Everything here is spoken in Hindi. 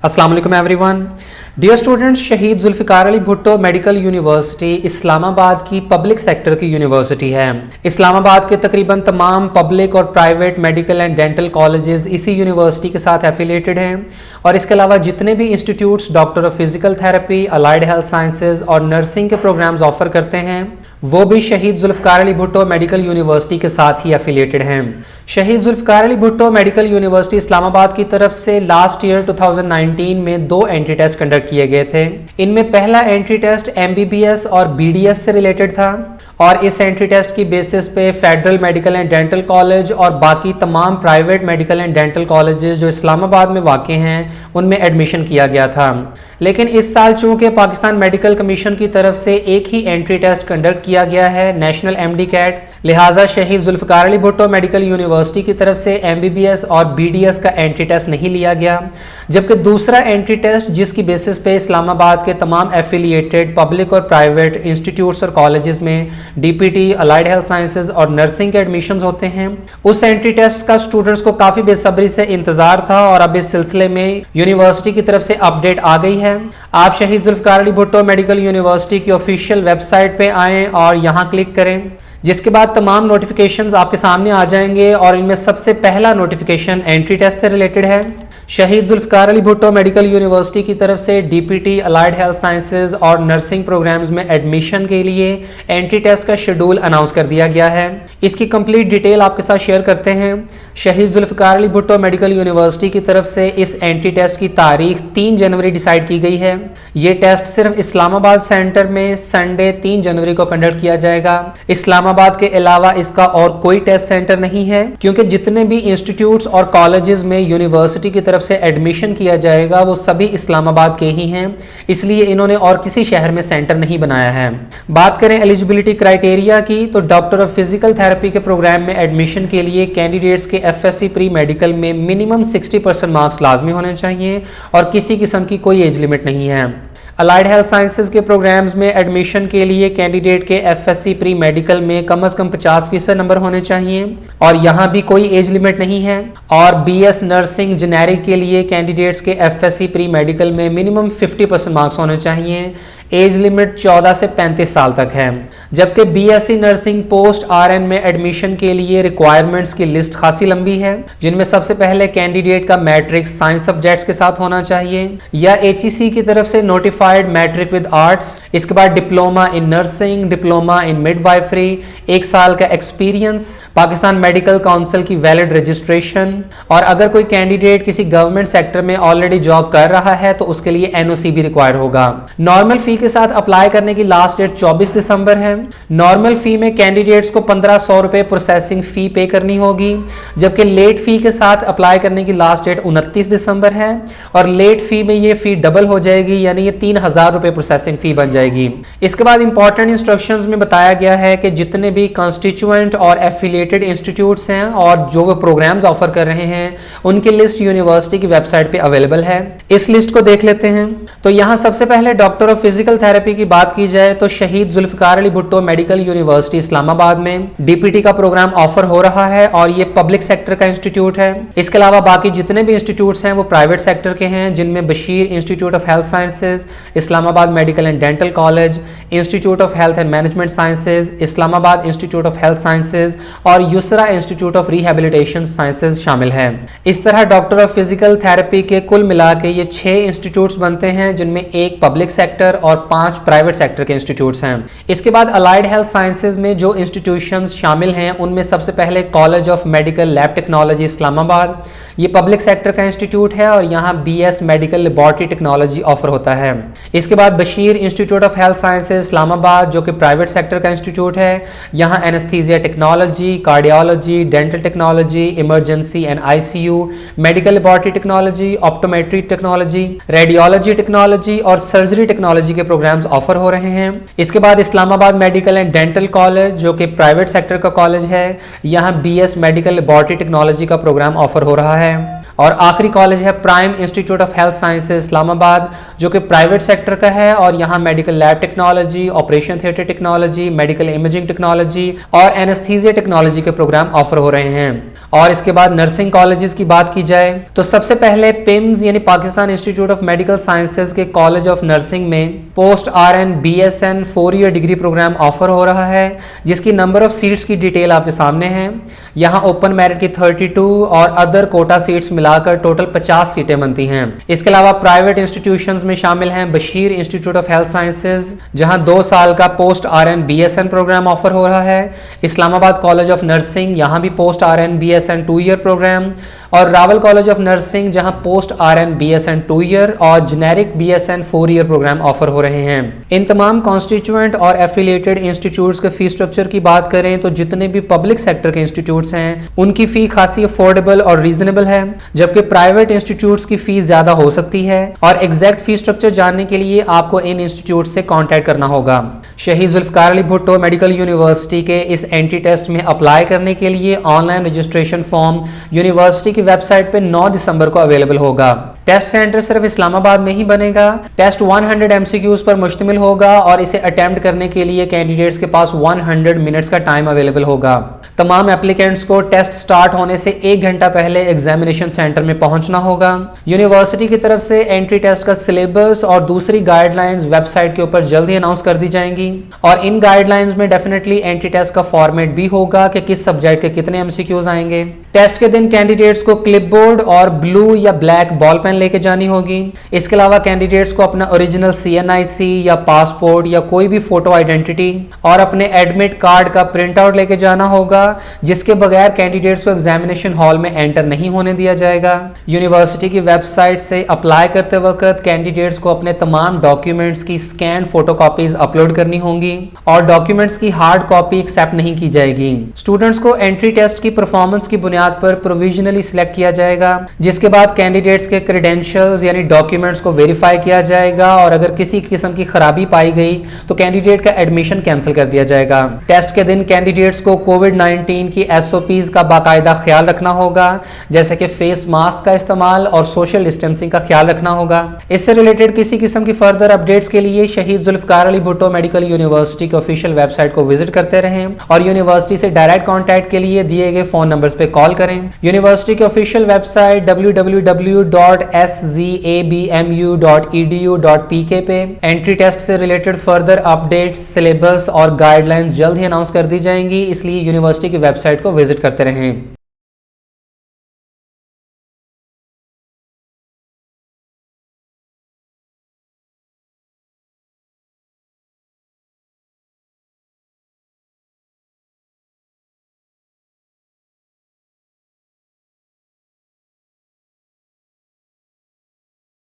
अस्सलाम वालेकुम एवरीवन। डियर स्टूडेंट्स, शहीद जुल्फ़िकार अली भुट्टो मेडिकल यूनिवर्सिटी इस्लामाबाद की पब्लिक सेक्टर की यूनिवर्सिटी है। इस्लामाबाद के तकरीबन तमाम पब्लिक और private medical and dental colleges इसी यूनिवर्सिटी के साथ एफिलिएटेड हैं और इसके अलावा जितने भी institutes doctor of physical therapy, allied health sciences और नर्सिंग के प्रोग्राम्स ऑफर करते हैं वो भी शहीद जुल्फ़िकार अली भुट्टो मेडिकल यूनिवर्सिटी के साथ ही एफिलिएटेड हैं। शहीद जुल्फ़िकार अली भुट्टो मेडिकल यूनिवर्सिटी इस्लामाबाद की तरफ से लास्ट ईयर 2019 में 2 एंट्री टेस्ट कंडक्ट किए गए थे। इनमें पहला एंट्री टेस्ट MBBS और BDS से रिलेटेड था और इस एंट्री टेस्ट की बेसिस पे federal medical and dental college और बाकी तमाम private medical and dental colleges जो इस्लामाबाद में वाक़ हैं उनमें एडमिशन किया गया था। लेकिन इस साल चूंकि पाकिस्तान मेडिकल कमीशन की तरफ से एक ही एंट्री टेस्ट कंडक्ट किया गया है, नेशनल MD कैट, लिहाजा शहीद जुल्फ़िकार अली भुट्टो मेडिकल यूनिवर्सिटी की तरफ से MBBS और BDS का एंट्री टेस्ट नहीं लिया गया, जबकि दूसरा एंट्री टेस्ट जिसकी बेसिस पे इस्लामाबाद के तमाम एफिलिएटेड पब्लिक और प्राइवेट इंस्टीट्यूट्स और कॉलेजेस में DPT, अलाइड हेल्थ साइंसेज और नर्सिंग के एडमिशंस होते हैं, उस एंट्री टेस्ट का स्टूडेंट्स को काफ़ी बेसब्री से इंतजार था और अब इस सिलसिले में यूनिवर्सिटी की तरफ से अपडेट आ गई है। आप शहीद जुल्फ़िकार अली भुट्टो मेडिकल यूनिवर्सिटी की ऑफिशियल वेबसाइट पे आएँ और यहाँ क्लिक करें, जिसके बाद तमाम नोटिफिकेशंस आपके सामने आ जाएंगे और इनमें सबसे पहला नोटिफिकेशन एंट्री टेस्ट से रिलेटेड है। शहीद जुल्फ़िकार अली भुट्टो मेडिकल यूनिवर्सिटी की तरफ से DPT, अलाइड हेल्थ साइंसेज और नर्सिंग प्रोग्राम्स में एडमिशन के लिए एंट्री टेस्ट का शेड्यूल अनाउंस कर दिया गया है। इसकी कंप्लीट डिटेल आपके साथ शेयर करते हैं। शहीद जुल्फ़िकार अली भुट्टो मेडिकल यूनिवर्सिटी की तरफ से इस एंट्री टेस्ट की तारीख 3 जनवरी डिसाइड की गई है। ये टेस्ट सिर्फ इस्लामाबाद सेंटर में संडे 3 जनवरी को कंडक्ट किया जाएगा। इस्लामाबाद के अलावा इसका और कोई टेस्ट सेंटर नहीं है, क्योंकि जितने भी इंस्टीट्यूट्स और कॉलेजेस में यूनिवर्सिटी की तरफ से एडमिशन किया जाएगा वो सभी इस्लामाबाद के ही हैं, इसलिए इन्होंने और किसी शहर में सेंटर नहीं बनाया है। बात करें एलिजिबिलिटी क्राइटेरिया की, तो डॉक्टर ऑफ फिजिकल थेरेपी के प्रोग्राम में एडमिशन के लिए कैंडिडेट्स के FSC प्री मेडिकल में मिनिमम 60% मार्क्स लाजमी होने चाहिए और किसी किस्म की कोई एज लिमिट नहीं है। अलाइड हेल्थ साइंसेज के प्रोग्राम्स में एडमिशन के लिए कैंडिडेट के FSC प्री मेडिकल में कम से कम 50% नंबर होने चाहिए और यहाँ भी कोई एज लिमिट नहीं है। और BS नर्सिंग जेनेरिक के लिए कैंडिडेट्स के FSC प्री मेडिकल में मिनिमम 50% मार्क्स होने चाहिए। एज लिमिट 14 से 35 साल तक है। जबकि BSc नर्सिंग पोस्ट RN में एडमिशन के लिए रिक्वायरमेंट्स की लिस्ट खासी लंबी है, जिनमें सबसे पहले कैंडिडेट का मैट्रिक साइंस सब्जेक्ट्स के साथ होना चाहिए या HEC की तरफ से नोटिफाइड मैट्रिक विद आर्ट्स। इसके बाद diploma in nursing, diploma in midwifery, 1 साल का एक्सपीरियंस, पाकिस्तान मेडिकल काउंसिल की वैलिड रजिस्ट्रेशन और अगर कोई कैंडिडेट किसी गवर्नमेंट सेक्टर में ऑलरेडी जॉब कर रहा है तो उसके लिए NOC भी रिक्वायर्ड होगा। नॉर्मल फी के साथ अप्लाई करने की लास्ट डेट 24 दिसंबर है। नॉर्मल फी में कैंडिडेट्स को 1500 रुपए प्रोसेसिंग फी पे करनी होगी, जबकि लेट फी के साथ अप्लाई करने की लास्ट डेट 29 दिसंबर है और लेट फी में ये फी डबल हो जाएगी, यानी ये 3000 रुपए प्रोसेसिंग फी बन जाएगी। इसके बाद इंपॉर्टेंट इंस्ट्रक्शंस में बताया गया है कि जितने भी कॉन्स्टिट्यूएंट और एफिलिएटेड इंस्टीट्यूट्स हैं और जो वो प्रोग्राम्स ऑफर कर रहे हैं उनकी लिस्ट यूनिवर्सिटी की वेबसाइट पे अवेलेबल है। इस लिस्ट को देख लेते हैं। तो यहाँ सबसे पहले डॉक्टर ऑफ फिजिकल थेरेपी की बात की जाए तो शहीद जुल्फ़िकार अली भुट्टो मेडिकल यूनिवर्सिटी इस्लामाबाद में DPT का प्रोग्राम ऑफर हो रहा है और ये पब्लिक सेक्टर का इंस्टीट्यूट है। इसके अलावा बाकी जितने भी इंस्टीट्यूट्स हैं वो प्राइवेट सेक्टर के हैं, जिनमें Bashir institute of health sciences, Islamabad medical and dental college, institute of health and management sciences, Islamabad institute of health sciences और Yusra institute of rehabilitation sciences शामिल है। इस तरह डॉक्टर ऑफ फिजिकल थेरेपी के कुल मिला के ये 6 इंस्टीट्यूट्स बनते हैं, जिनमें 1 पब्लिक सेक्टर और 5 प्राइवेट सेक्टर के इंस्टीट्यूट्स हैं। इसके बाद अलाइड हेल्थ साइंसेज में जो इंस्टीट्यूशंस शामिल हैं उनमें सबसे पहले college of medical lab technology Islamabad, ये पब्लिक सेक्टर का इंस्टीट्यूट है और यहाँ BS medical laboratory technology offer होता है। इसके बाद Bashir institute of health sciences Islamabad जो कि प्राइवेट सेक्टर का इंस्टीट्यूट है, यहाँ anaesthesia technology, cardiology, dental technology, emergency and ICU, medical laboratory technology, optometry technology, radiology technology और सर्जरी टेक्नोलॉजी के के प्रोग्राम्स ऑफर हो रहे हैं। इसके बाद Islamabad medical and dental college जो कि प्राइवेट सेक्टर का कॉलेज है, यहाँ BS मेडिकल लेबोरेटरी टेक्नोलॉजी का प्रोग्राम ऑफर हो रहा है। और आखिरी कॉलेज है prime institute of health sciences Islamabad जो कि प्राइवेट सेक्टर का है और यहाँ medical lab technology, operation theatre technology, medical imaging technology और एनेस्थीसिया टेक्नोलॉजी के प्रोग्राम ऑफर हो रहे हैं। और इसके बाद नर्सिंग कॉलेजेस की बात की जाए तो सबसे पहले पिम्स यानी Pakistan institute of medical sciences के कॉलेज ऑफ नर्सिंग में post RN BSN 4 year degree programme offer हो रहा है जिसकी नंबर ऑफ सीट्स की डिटेल आपके सामने है। यहाँ ओपन मेरिट की 32 और अदर कोटा सीट्स मिलाकर टोटल 50 सीटें बनती हैं। इसके अलावा प्राइवेट इंस्टीट्यूशंस में शामिल हैं Bashir institute of health sciences जहां 2 साल का post RN BSN programme offer हो रहा है। इस्लामाबाद कॉलेज ऑफ नर्सिंग यहाँ भी post RN BSN 2 year programme और रावल कॉलेज ऑफ नर्सिंग जहां पोस्ट RN BSN 2 ईयर और generic BSN 4 year programme offer हो रहे हैं। इन तमाम कॉन्स्टिट्यूएंट और एफिलिएटेड इंस्टीट्यूट्स के फी स्ट्रक्चर की बात करें तो जितने भी पब्लिक सेक्टर के इंस्टीट्यूट्स हैं उनकी फी खासी अफोर्डेबल और रीजनेबल है, जबकि प्राइवेट इंस्टीट्यूट्स की फीस ज्यादा हो सकती है। और एग्जैक्ट फी स्ट्रक्चर जानने के लिए आपको इन इंस्टीट्यूट से कॉन्टैक्ट करना होगा। शहीद जुल्फिकार अली भुट्टो मेडिकल यूनिवर्सिटी के इस एंट्री टेस्ट में अप्लाई करने के लिए ऑनलाइन रजिस्ट्रेशन फॉर्म यूनिवर्सिटी की वेबसाइट पे 9 दिसंबर को अवेलेबल होगा। टेस्ट सेंटर सिर्फ इस्लामाबाद में ही बनेगा। टेस्ट 100 MCQs पर मुश्तमिल होगा और इसे अटेम्प्ट करने के लिए कैंडिडेट्स के पास 100 मिनट्स का टाइम अवेलेबल होगा। तमाम एप्लीकेंट्स को टेस्ट स्टार्ट होने से 1 घंटा पहले एग्जामिनेशन सेंटर में पहुंचना होगा। यूनिवर्सिटी की तरफ से एंट्री टेस्ट का सिलेबस और दूसरी गाइडलाइंस वेबसाइट के ऊपर जल्द ही अनाउंस कर दी जाएंगी और इन गाइडलाइंस में डेफिनेटली एंट्री टेस्ट का फॉर्मेट भी होगा कि किस सब्जेक्ट के कितने MCQs आएंगे। टेस्ट के दिन कैंडिडेट्स को क्लिपबोर्ड और ब्लू या ब्लैक बॉल पेन लेके जानी होगी। इसके अलावा कैंडिडेट्स को अपना ओरिजिनल CNIC या पासपोर्ट या कोई भी फोटो आइडेंटिटी और अपने एडमिट कार्ड का प्रिंट आउट लेके जाना होगा, जिसके बगैर कैंडिडेट्स को एग्जामिनेशन हॉल में एंटर नहीं होने दिया जाएगा। यूनिवर्सिटी की वेबसाइट से अप्लाई करते वक्त कैंडिडेट्स को अपने तमाम डॉक्यूमेंट्स की स्कैन फोटोकॉपीज अपलोड करनी होंगी और डॉक्यूमेंट्स की हार्ड कॉपी एक्सेप्ट नहीं की जाएगी। स्टूडेंट्स को एंट्री टेस्ट की परफॉर्मेंस की बुनियाद पर प्रोविजनली सिलेक्ट किया जाएगा, जिसके बाद कैंडिडेट्स के क्रेडेंशियल्स यानी डॉक्यूमेंट्स को वेरीफाई किया जाएगा और अगर किसी किस्म की खराबी पाई गई तो कैंडिडेट का एडमिशन कैंसिल कर दिया जाएगा। टेस्ट के दिन कैंडिडेट्स को कोविड-19 की SOPs का बाकायदा ख्याल रखना होगा, जैसे कि फेस मास्क का इस्तेमाल और सोशल डिस्टेंसिंग का ख्याल रखना होगा। इससे रिलेटेड किसी किस्म की फर्दर अपडेट्स के लिए शहीद जुल्फिकार अली भुट्टो मेडिकल यूनिवर्सिटी की ऑफिशियल वेबसाइट को विजिट करते रहें और यूनिवर्सिटी से डायरेक्ट कॉन्टैक्ट के लिए दिए गए फोन नंबर्स पे कॉल करें। यूनिवर्सिटी की ऑफिशियल वेबसाइट www.szabmu.edu.pk पे एंट्री टेस्ट से रिलेटेड फर्दर अपडेट्स, सिलेबस और गाइडलाइंस जल्द ही अनाउंस कर दी जाएंगी, इसलिए यूनिवर्सिटी की वेबसाइट को विजिट करते रहें।